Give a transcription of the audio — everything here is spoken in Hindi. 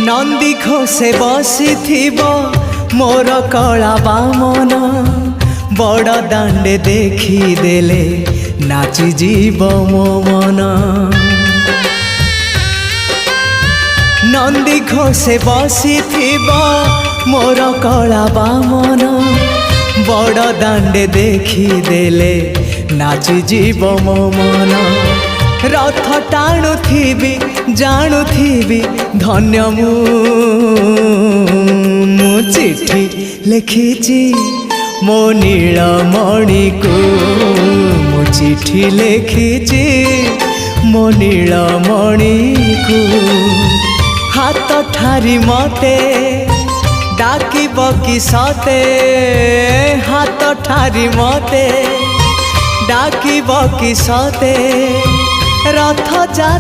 नंदी घोषे बसी मोर कला बामन बड़ दांडे देखी देले नाची जीव मो मन। नंदी घोषे बसी मोर कला बामन बड़ दांडे देखी देले नाची जीव मो मन। रथ टाणुथिबी जाणुथिबी धन्य मु चिठी लिखिची मो नीलमणि को मु चिठी लिखिची मो नीलमणि को। हाथ ठारी मते डाकिब कि सते हाथ ठारी मते डाकिब कि सते रथ जा